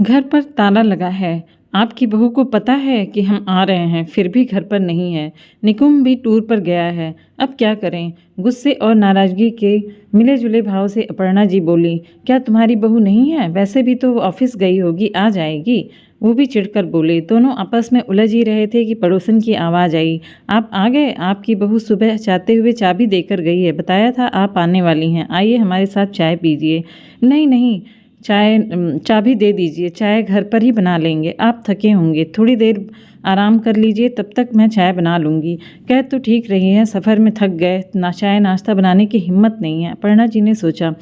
घर पर ताला लगा है। आपकी बहू को पता है कि हम आ रहे हैं, फिर भी घर पर नहीं है। निकुंभ भी टूर पर गया है। अब क्या करें? गुस्से और नाराजगी के मिले जुले भाव से अपर्णा जी बोली, क्या तुम्हारी बहू नहीं है? वैसे भी तो वो ऑफिस गई होगी, आ जाएगी। वो भी चिढ़कर बोले। दोनों आपस में उलझ ही रहे थे कि पड़ोसन की आवाज़ आई। आप आ गए? आपकी बहू सुबह चाहते हुए चाबी देकर गई है। बताया था आप आने वाली हैं। आइए हमारे साथ चाय पीजिए। नहीं नहीं, चाबी दे दीजिए, चाय घर पर ही बना लेंगे। आप थके होंगे, थोड़ी देर आराम कर लीजिए, तब तक मैं चाय बना लूँगी। कह तो ठीक रही है, सफ़र में थक गए, चाय नाश्ता बनाने की हिम्मत नहीं है, अपर्णा जी ने सोचा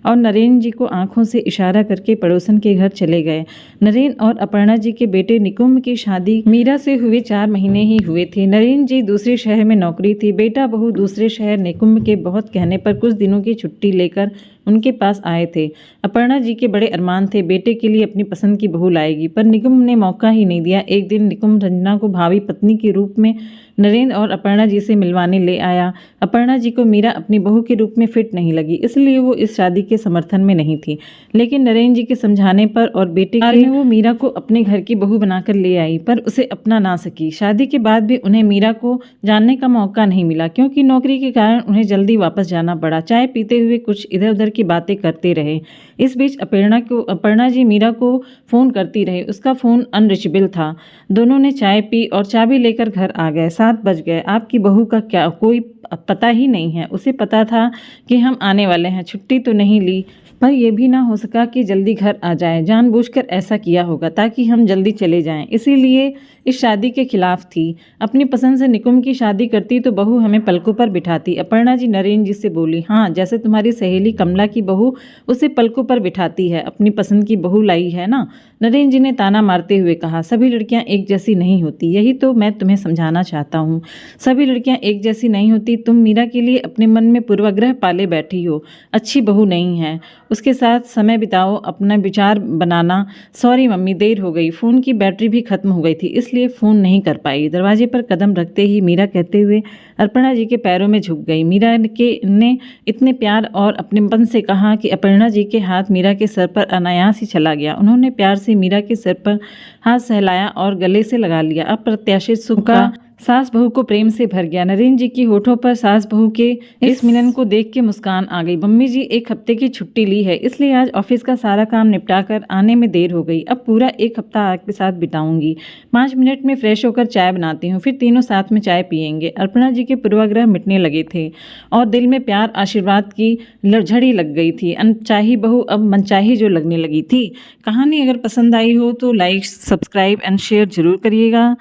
और नरेन जी को आंखों से इशारा करके पड़ोसन के घर चले गए। नरेन और अपर्णा जी के बेटे निकुंभ की शादी मीरा से हुए 4 महीने ही हुए थे। नरेन जी दूसरे शहर में नौकरी थी। बेटा बहू दूसरे शहर निकुंभ के बहुत कहने पर कुछ दिनों की छुट्टी लेकर उनके पास आए थे। अपर्णा जी के बड़े अरमान थे, बेटे के लिए अपनी पसंद की बहू लाएगी, पर निकुंभ ने मौका ही नहीं दिया। एक दिन निकुंभ रंजना को भावी पत्नी के रूप में नरेंद्र और अपर्णा जी से मिलवाने ले आया। अपर्णा जी को मीरा अपनी बहू के रूप में फिट नहीं लगी, इसलिए वो इस शादी के समर्थन में नहीं थी। लेकिन नरेंद्र जी के समझाने पर और बेटे के में वो मीरा को अपने घर की बहू बनाकर ले आई, पर उसे अपना ना सकी। शादी के बाद भी उन्हें मीरा को जानने का मौका नहीं मिला, क्योंकि नौकरी के कारण उन्हें जल्दी वापस जाना पड़ा। चाय पीते हुए कुछ इधर उधर की बातें करते रहे। इस बीच अपर्णा जी मीरा को फ़ोन करती रही, उसका फ़ोन अनरीचेबल था। दोनों ने चाय पी और चाबी लेकर घर आ गए। 7 बज गए। आपकी बहू का क्या कोई पता ही नहीं है। उसे पता था कि हम आने वाले हैं, छुट्टी तो नहीं ली, पर यह भी ना हो सका कि जल्दी घर आ जाए। जानबूझकर ऐसा किया होगा ताकि हम जल्दी चले जाएं, इसीलिए इस शादी के खिलाफ थी। अपनी पसंद से निकुंभ की शादी करती तो बहू हमें पलकों पर बिठाती। अपर्णा जी नरेंद्र जी से बोली, हाँ, जैसे तुम्हारी सहेली कमला की बहू उसे पलकों पर बिठाती है, अपनी पसंद की बहू लाई है ना। नरेंद्र जी ने ताना मारते हुए कहा, सभी लड़कियां एक जैसी नहीं होती, यही तो मैं तुम्हें समझाना चाहता हूँ। सभी लड़कियां एक जैसी नहीं होती। तुम मीरा के लिए अपने मन में पूर्वाग्रह पाले बैठी हो। अच्छी बहू नहीं है, उसके साथ समय बिताओ, अपना विचार बनाना। सॉरी मम्मी, देर हो गई, फ़ोन की बैटरी भी खत्म हो गई थी, इसलिए फ़ोन नहीं कर पाई। दरवाजे पर कदम रखते ही मीरा कहते हुए अपर्णा जी के पैरों में झुक गई। मीरा ने इतने प्यार और अपनेपन से कहा कि अपर्णा जी के हाथ मीरा के सर पर अनायास ही चला गया। उन्होंने प्यार से मीरा के सिर पर हाथ सहलाया और गले से लगा लिया। अप्रत्याशित सुख का सास बहू को प्रेम से भर गया। नरेंद्र जी की होठों पर सास बहू के इस मिलन को देख के मुस्कान आ गई। मम्मी जी 1 हफ्ते की छुट्टी ली है, इसलिए आज ऑफिस का सारा काम निपटाकर आने में देर हो गई। अब पूरा 1 हफ्ता आपके साथ बिताऊंगी। 5 मिनट में फ्रेश होकर चाय बनाती हूँ, फिर तीनों साथ में चाय पियेंगे। अपर्णा जी के पूर्वाग्रह मिटने लगे थे और दिल में प्यार आशीर्वाद की झड़ी लग गई थी। अनचाही बहू अब मनचाही जो लगने लगी थी। कहानी अगर पसंद आई हो तो लाइक, सब्सक्राइब एंड शेयर जरूर करिएगा,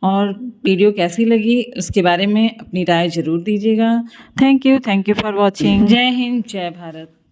और वीडियो कैसी लगी उसके बारे में अपनी राय ज़रूर दीजिएगा। Thank you for watching. जय हिंद, जय भारत।